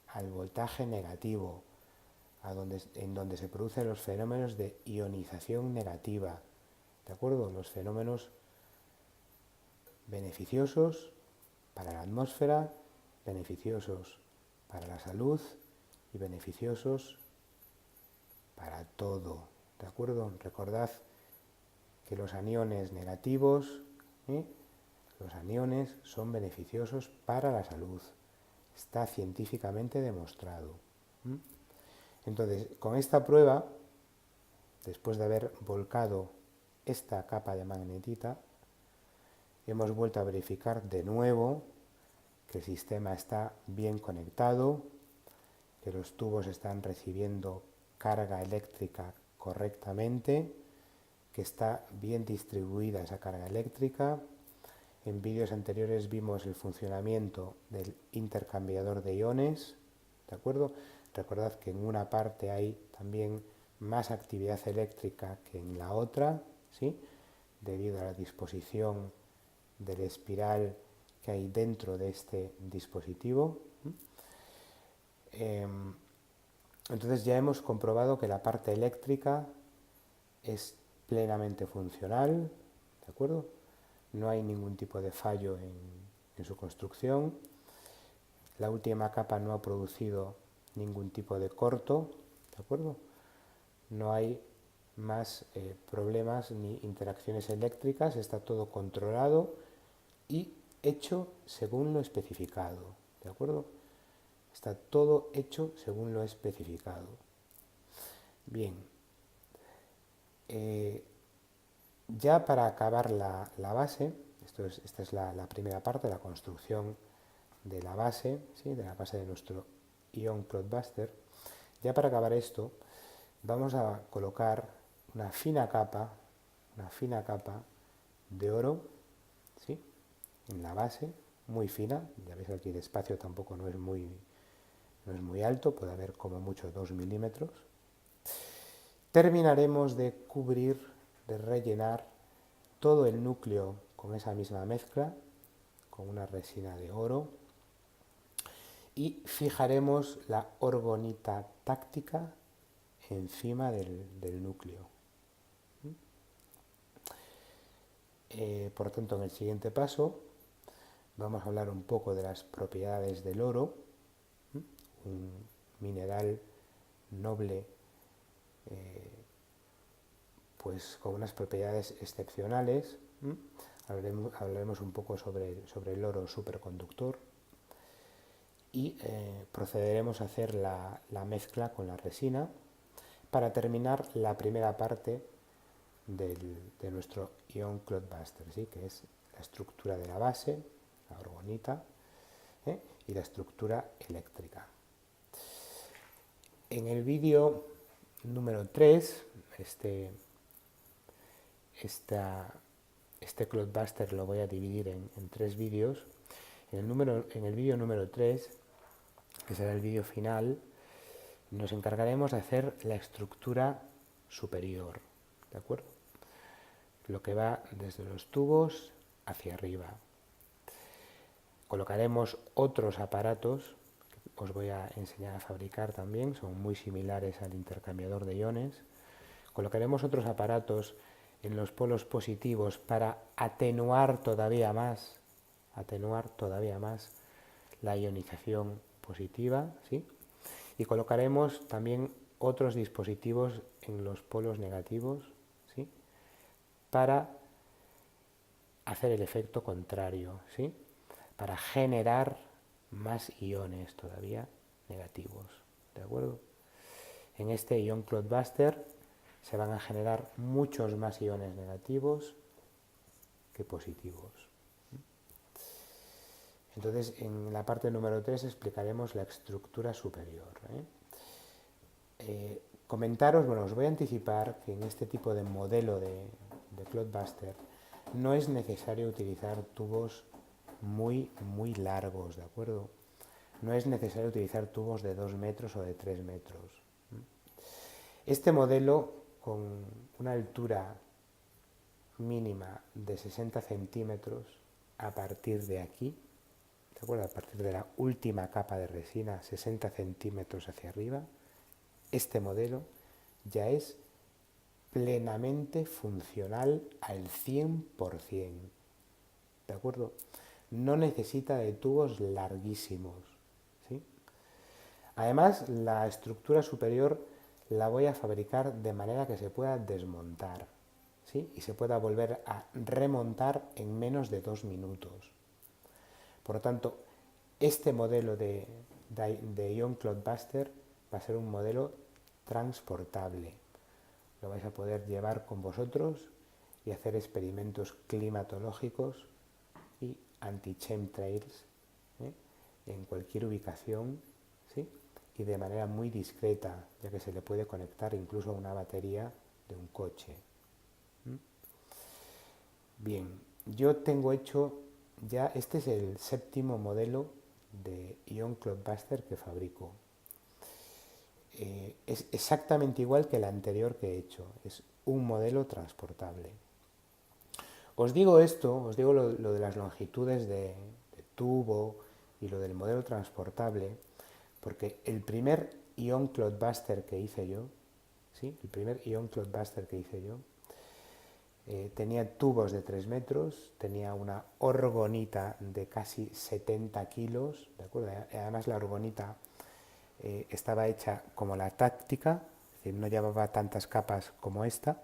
al voltaje negativo, en donde se producen los fenómenos de ionización negativa, ¿de acuerdo? Los fenómenos beneficiosos para la atmósfera, beneficiosos para la salud y beneficiosos para todo, ¿de acuerdo? Recordad que los aniones negativos, los aniones son beneficiosos para la salud. Está científicamente demostrado. Entonces, con esta prueba, después de haber volcado esta capa de magnetita, hemos vuelto a verificar de nuevo que el sistema está bien conectado, que los tubos están recibiendo carga eléctrica correctamente, que está bien distribuida esa carga eléctrica. En vídeos anteriores vimos el funcionamiento del intercambiador de iones, ¿de acuerdo? Recordad que en una parte hay también más actividad eléctrica que en la otra, ¿sí? Debido a la disposición del espiral que hay dentro de este dispositivo. Entonces ya hemos comprobado que la parte eléctrica es plenamente funcional, ¿de acuerdo? No hay ningún tipo de fallo en su construcción. La última capa no ha producido ningún tipo de corto, ¿de acuerdo? No hay más problemas ni interacciones eléctricas, está todo controlado y hecho según lo especificado, ¿de acuerdo? Está todo hecho según lo especificado. Bien, ya para acabar la base, esta es la primera parte, la construcción de la base, ¿sí? De la base de nuestro Ion Cloudbuster. Ya para acabar esto, vamos a colocar una fina capa de oro, ¿sí? En la base, muy fina. Ya veis que aquí el espacio tampoco no es muy alto, puede haber como mucho 2 milímetros. Terminaremos de cubrir, de rellenar todo el núcleo con esa misma mezcla, con una resina de oro, y fijaremos la orgonita táctica encima del núcleo. Por tanto, en el siguiente paso vamos a hablar un poco de las propiedades del oro, un mineral noble, pues con unas propiedades excepcionales. Hablaremos un poco sobre el oro superconductor y procederemos a hacer la mezcla con la resina para terminar la primera parte de nuestro Ion Cloudbuster, ¿sí? Que es la estructura de la base, la orgonita, y la estructura eléctrica. En el vídeo número 3, este Cloudbuster lo voy a dividir en 3 vídeos. En el vídeo número 3, que será el vídeo final, nos encargaremos de hacer la estructura superior, ¿de acuerdo? Lo que va desde los tubos hacia arriba. Colocaremos otros aparatos que os voy a enseñar a fabricar también, son muy similares al intercambiador de iones. Colocaremos otros aparatos en los polos positivos para atenuar todavía más la ionización positiva, ¿sí? Y colocaremos también otros dispositivos en los polos negativos, ¿sí? Para hacer el efecto contrario, ¿sí? Para generar más iones todavía negativos, ¿de acuerdo? En este Ion Cloudbuster se van a generar muchos más iones negativos que positivos. Entonces, en la parte número 3 explicaremos la estructura superior. Comentaros, bueno, os voy a anticipar que en este tipo de modelo de Cloudbuster no es necesario utilizar tubos muy largos, ¿de acuerdo? No es necesario utilizar tubos de 2 metros o de 3 metros. Este modelo, con una altura mínima de 60 centímetros a partir de aquí, ¿de acuerdo? A partir de la última capa de resina, 60 centímetros hacia arriba, este modelo ya es plenamente funcional al 100%, ¿de acuerdo? No necesita de tubos larguísimos, ¿sí? Además, la estructura superior la voy a fabricar de manera que se pueda desmontar, ¿sí? Y se pueda volver a remontar en menos de 2 minutos. Por lo tanto, este modelo de Ion Cloudbuster va a ser un modelo transportable. Lo vais a poder llevar con vosotros y hacer experimentos climatológicos y anti-chemtrails, en cualquier ubicación, ¿sí? Y de manera muy discreta, ya que se le puede conectar incluso a una batería de un coche. Bien, yo tengo hecho ya este es el 7º modelo de Ion Cloudbuster que fabrico. Es exactamente igual que el anterior que he hecho, es un modelo transportable. Os digo esto, os digo lo de las longitudes de tubo y lo del modelo transportable, porque el primer Ion Cloudbuster que hice yo, ¿sí? El primer Ion Cloudbuster que hice yo, tenía tubos de 3 metros, tenía una orgonita de casi 70 kilos, ¿de acuerdo? Además la orgonita estaba hecha como la táctica, es decir, no llevaba tantas capas como esta.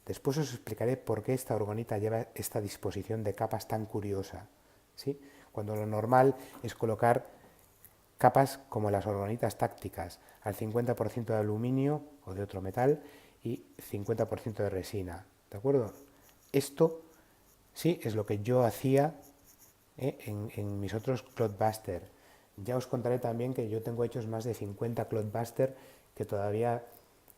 Después os explicaré por qué esta orgonita lleva esta disposición de capas tan curiosa, ¿sí? Cuando lo normal es colocar capas como las orgonitas tácticas, al 50% de aluminio o de otro metal y 50% de resina, ¿de acuerdo? Esto sí es lo que yo hacía en mis otros Cloudbuster. Ya os contaré también que yo tengo hechos más de 50 Cloudbuster que todavía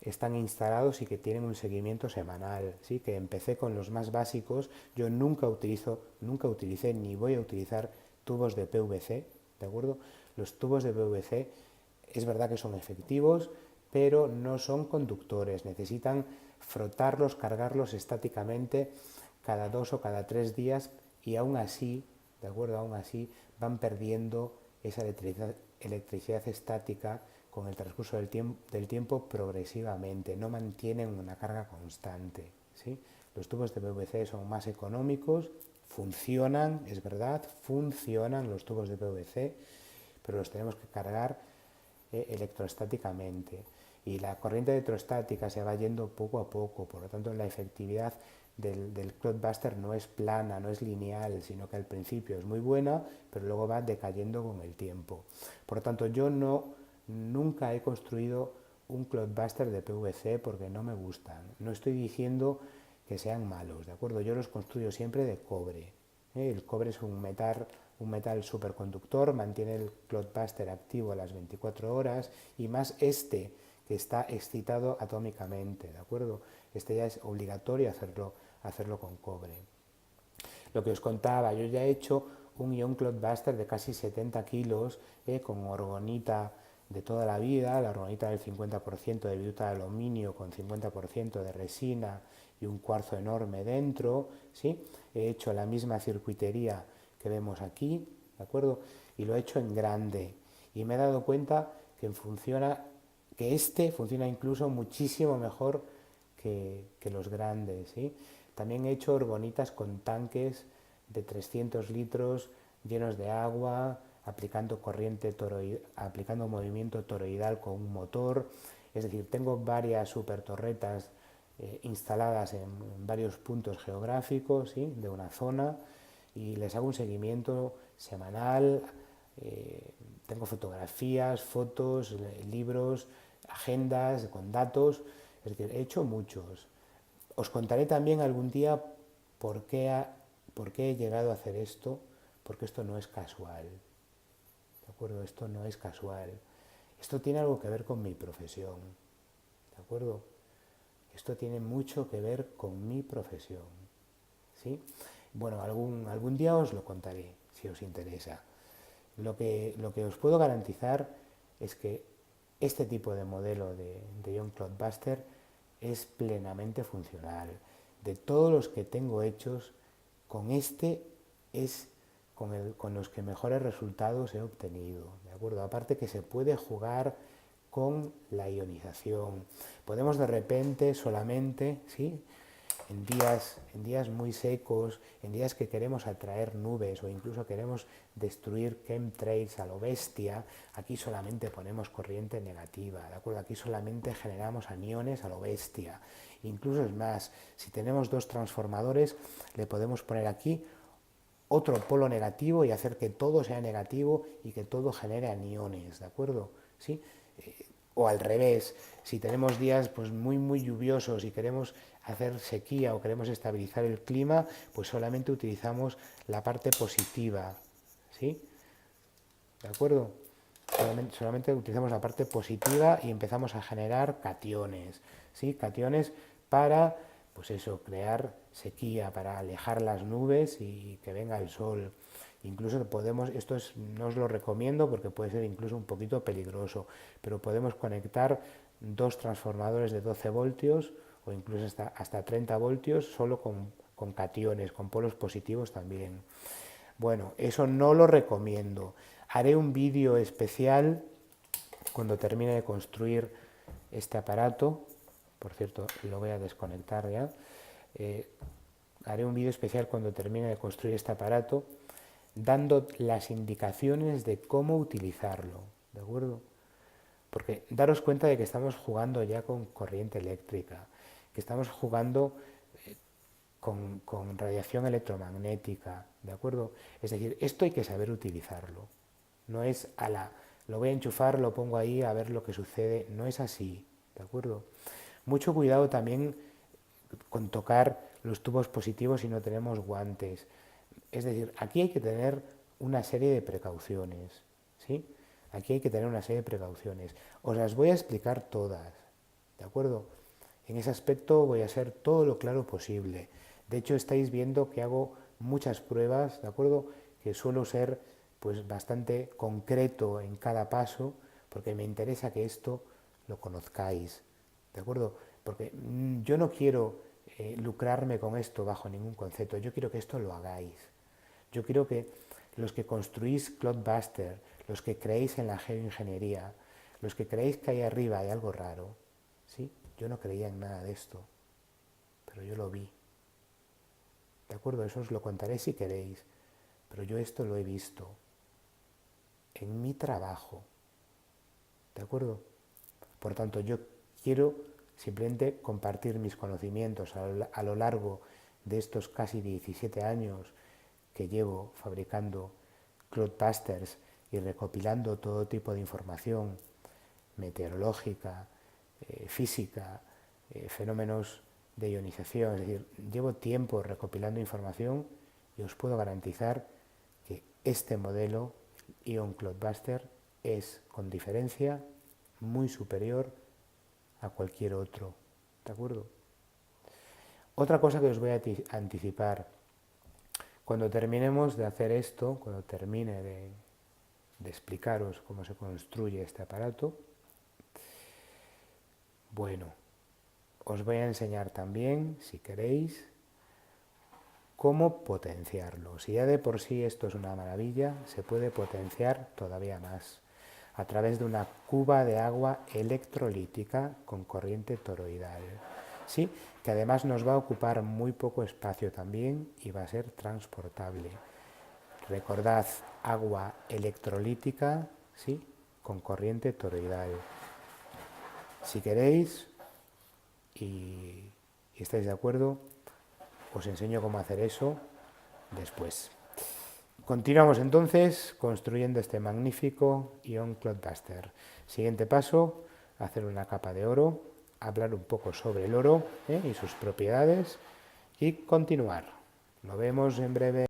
están instalados y que tienen un seguimiento semanal, ¿sí? Que empecé con los más básicos. Yo nunca utilicé ni voy a utilizar tubos de PVC, ¿de acuerdo? Los tubos de PVC es verdad que son efectivos, pero no son conductores. Necesitan frotarlos, cargarlos estáticamente cada 2 o cada 3 días y aún así, ¿de acuerdo? Aún así van perdiendo esa electricidad estática con el transcurso del tiempo progresivamente, no mantienen una carga constante, ¿sí? Los tubos de PVC son más económicos, funcionan, es verdad, funcionan los tubos de PVC, pero los tenemos que cargar electrostáticamente. Y la corriente electrostática se va yendo poco a poco, por lo tanto la efectividad del Cloudbuster no es plana, no es lineal, sino que al principio es muy buena, pero luego va decayendo con el tiempo. Por lo tanto, yo nunca he construido un Cloudbuster de PVC porque no me gustan. No estoy diciendo que sean malos, ¿de acuerdo? Yo los construyo siempre de cobre. El cobre es un metal superconductor, mantiene el Cloudbuster activo a las 24 horas y más este que está excitado atómicamente, ¿de acuerdo? Este ya es obligatorio hacerlo con cobre. Lo que os contaba, yo ya he hecho un Ion Cloudbuster de casi 70 kilos con orgonita de toda la vida, la orgonita del 50% de viruta de aluminio con 50% de resina y un cuarzo enorme dentro, ¿sí? He hecho la misma circuitería que vemos aquí, ¿de acuerdo? Y lo he hecho en grande y me he dado cuenta que este funciona incluso muchísimo mejor que los grandes, ¿sí? También he hecho orgonitas con tanques de 300 litros llenos de agua, aplicando aplicando movimiento toroidal con un motor. Es decir, tengo varias super torretas instaladas en varios puntos geográficos, ¿sí? De una zona y les hago un seguimiento semanal. Tengo fotografías, fotos, libros, agendas con datos. Es decir, he hecho muchos. Os contaré también algún día por qué he llegado a hacer esto, porque esto no es casual. ¿De acuerdo? Esto no es casual. Esto tiene algo que ver con mi profesión. ¿De acuerdo? Esto tiene mucho que ver con mi profesión. ¿Sí? Bueno, algún día os lo contaré, si os interesa. Lo que os puedo garantizar es que este tipo de modelo de Ion Cloudbuster es plenamente funcional. De todos los que tengo hechos, con este es con los que mejores resultados he obtenido, ¿de acuerdo? Aparte que se puede jugar con la ionización. Podemos de repente solamente, ¿sí? En días muy secos, en días que queremos atraer nubes o incluso queremos destruir chemtrails a lo bestia, aquí solamente ponemos corriente negativa, ¿de acuerdo? Aquí solamente generamos aniones a lo bestia. Incluso es más, si tenemos dos transformadores, le podemos poner aquí otro polo negativo y hacer que todo sea negativo y que todo genere aniones, ¿de acuerdo? ¿Sí? O al revés, si tenemos días pues muy lluviosos y queremos hacer sequía o queremos estabilizar el clima, pues solamente utilizamos la parte positiva, ¿sí? ¿De acuerdo? Solamente utilizamos la parte positiva y empezamos a generar cationes, ¿sí? Cationes para pues eso, crear sequía para alejar las nubes y que venga el sol. Incluso podemos, no os lo recomiendo porque puede ser incluso un poquito peligroso, pero podemos conectar dos transformadores de 12 voltios o incluso hasta 30 voltios solo con cationes, con polos positivos también. Bueno, eso no lo recomiendo. Haré un vídeo especial cuando termine de construir este aparato. Por cierto, lo voy a desconectar ya. Haré un vídeo especial cuando termine de construir este aparato, dando las indicaciones de cómo utilizarlo, ¿de acuerdo? Porque daros cuenta de que estamos jugando ya con corriente eléctrica, que estamos jugando con radiación electromagnética, ¿de acuerdo? Es decir, esto hay que saber utilizarlo. No es lo voy a enchufar, lo pongo ahí a ver lo que sucede. No es así, ¿de acuerdo? Mucho cuidado también con tocar los tubos positivos si no tenemos guantes. Es decir, aquí hay que tener una serie de precauciones, ¿sí? Aquí hay que tener una serie de precauciones. Os las voy a explicar todas, ¿de acuerdo? En ese aspecto voy a ser todo lo claro posible. De hecho, estáis viendo que hago muchas pruebas, ¿de acuerdo? Que suelo ser pues bastante concreto en cada paso, porque me interesa que esto lo conozcáis, ¿de acuerdo? Porque yo no quiero lucrarme con esto bajo ningún concepto, yo quiero que esto lo hagáis. Yo quiero que los que construís Cloudbuster, los que creéis en la geoingeniería, los que creéis que ahí arriba hay algo raro, ¿sí? Yo no creía en nada de esto, pero yo lo vi. ¿De acuerdo? Eso os lo contaré si queréis, pero yo esto lo he visto en mi trabajo. ¿De acuerdo? Por tanto, yo quiero simplemente compartir mis conocimientos a lo largo de estos casi 17 años que llevo fabricando Cloudbusters y recopilando todo tipo de información meteorológica, física, fenómenos de ionización. Es decir, llevo tiempo recopilando información y os puedo garantizar que este modelo Ion Cloudbuster es con diferencia muy superior a cualquier otro. ¿De acuerdo? Otra cosa que os voy a anticipar. Cuando terminemos de hacer esto, cuando termine de explicaros cómo se construye este aparato, bueno, os voy a enseñar también, si queréis, cómo potenciarlo. Si ya de por sí esto es una maravilla, se puede potenciar todavía más a través de una cuba de agua electrolítica con corriente toroidal. Sí, que además nos va a ocupar muy poco espacio también y va a ser transportable. Recordad, agua electrolítica, sí, con corriente toroidal. Si queréis y estáis de acuerdo, os enseño cómo hacer eso después. Continuamos entonces construyendo este magnífico Ion Cloudbuster. Siguiente paso, hacer una capa de oro, hablar un poco sobre el oro y sus propiedades y continuar. Nos vemos en breve.